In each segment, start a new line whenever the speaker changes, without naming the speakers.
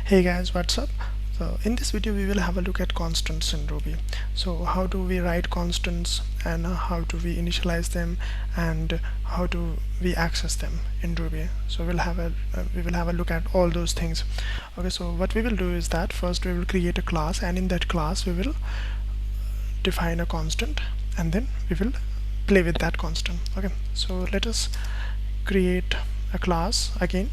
Hey guys, what's up? So in this video we will have a look at constants in Ruby. So how do we write constants, and how do we initialize them, and how do we access them in Ruby. So we will have a look at all those things. Okay, so what we will do is that first we will create a class, and in that class we will define a constant, and then we will play with that constant. Okay, so let us create a class again,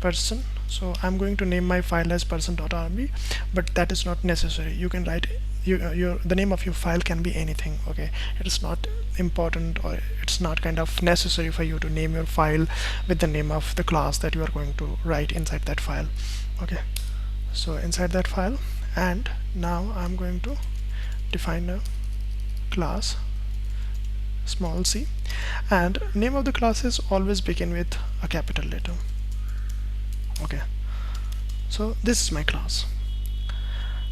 person. So I'm going to name my file as person.rb, but that is not necessary. You can write the name of your file can be anything. Okay, it is not important, or it's not kind of necessary for you to name your file with the name of the class that you are going to write inside that file. Okay, so inside that file, and now I'm going to define a class small c, and name of the classes always begin with a capital letter. Okay, so this is my class.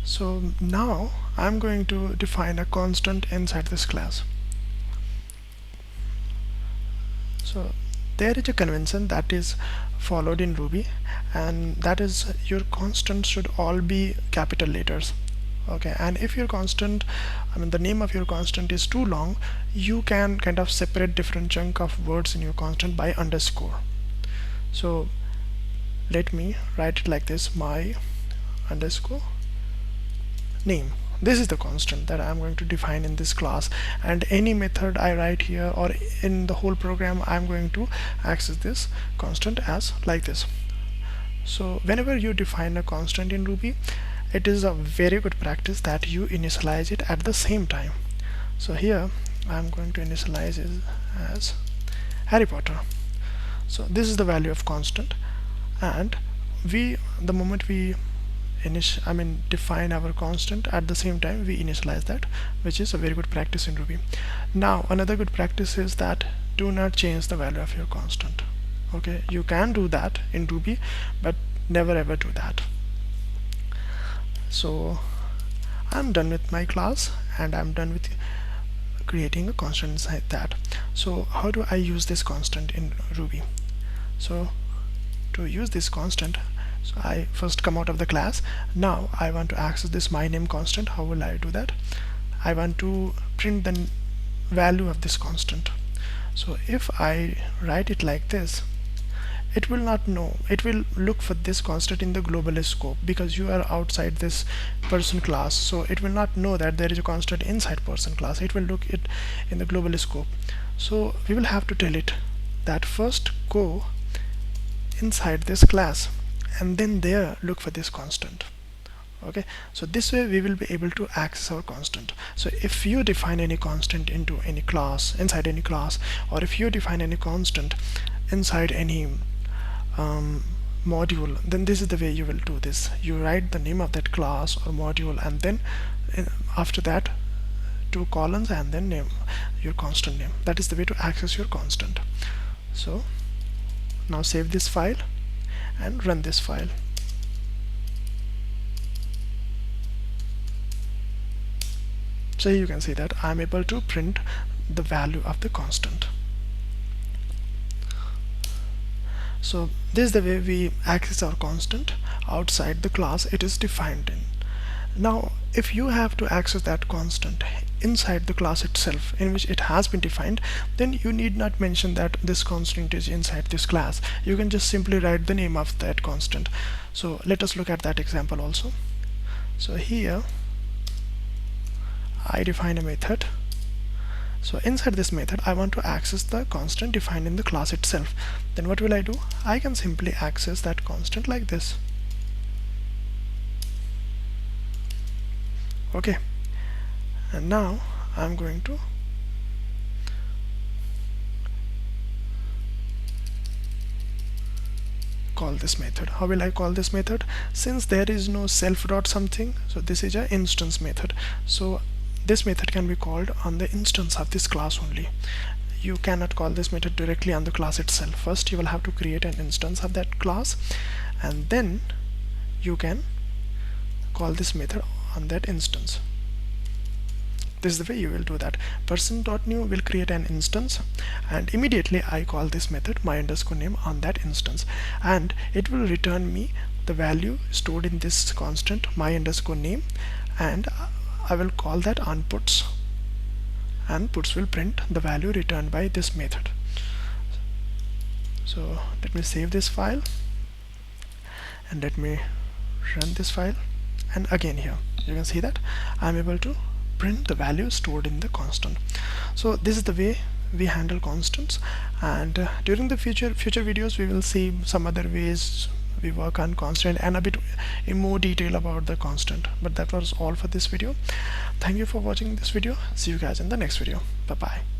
So now I'm going to define a constant inside this class. So there is a convention that is followed in Ruby, and that is your constant should all be capital letters. Okay, and if your constant, the name of your constant is too long, you can kind of separate different chunk of words in your constant by underscore. So let me write it like this: my underscore name. This is the constant that I'm going to define in this class, and any method I write here or in the whole program, I'm going to access this constant as like this. So whenever you define a constant in Ruby, it is a very good practice that you initialize it at the same time. So here I'm going to initialize it as Harry Potter. So this is the value of constant, and the moment we define our constant, at the same time we initialize that, which is a very good practice in Ruby. Now another good practice is that do not change the value of your constant. Okay, you can do that in Ruby, but never ever do that. So I'm done with my class, and I'm done with creating a constant inside that. So how do I use this constant in Ruby? So to use this constant, so I first come out of the class. Now I want to access this my name constant. How will I do that? I want to print the value of this constant. So if I write it like this, it will not know. It will look for this constant in the global scope, because you are outside this person class, so it will not know that there is a constant inside person class. It will look it in the global scope. So we will have to tell it that first go inside this class, and then there look for this constant. Okay, so this way we will be able to access our constant. So if you define any constant into any class, inside any class, or if you define any constant inside any module, then this is the way you will do this. You write the name of that class or module, and then after that 2 colons, and then name your constant name. That is the way to access your constant. So now save this file and run this file. So you can see that I'm able to print the value of the constant. So this is the way we access our constant outside the class it is defined in. Now if you have to access that constant inside the class itself in which it has been defined, then you need not mention that this constant is inside this class. You can just simply write the name of that constant. So let us look at that example also. So here I define a method. So inside this method I want to access the constant defined in the class itself. Then what will I do? I can simply access that constant like this. Okay, and now I'm going to call this method. How will I call this method? Since there is no self dot something, so this is an instance method. So this method can be called on the instance of this class only. You cannot call this method directly on the class itself. First you will have to create an instance of that class, and then you can call this method on that instance. This is the way you will do that. Person.new will create an instance, and immediately I call this method my underscore name on that instance, and it will return me the value stored in this constant my underscore name, and I will call that onPuts, and puts will print the value returned by this method. So let me save this file and let me run this file, and again here you can see that I'm able to print the value stored in the constant. So this is the way we handle constants, and during the future videos we will see some other ways we work on constant and a bit in more detail about the constant. But that was all for this video. Thank you for watching this video. See you guys in the next video. Bye bye.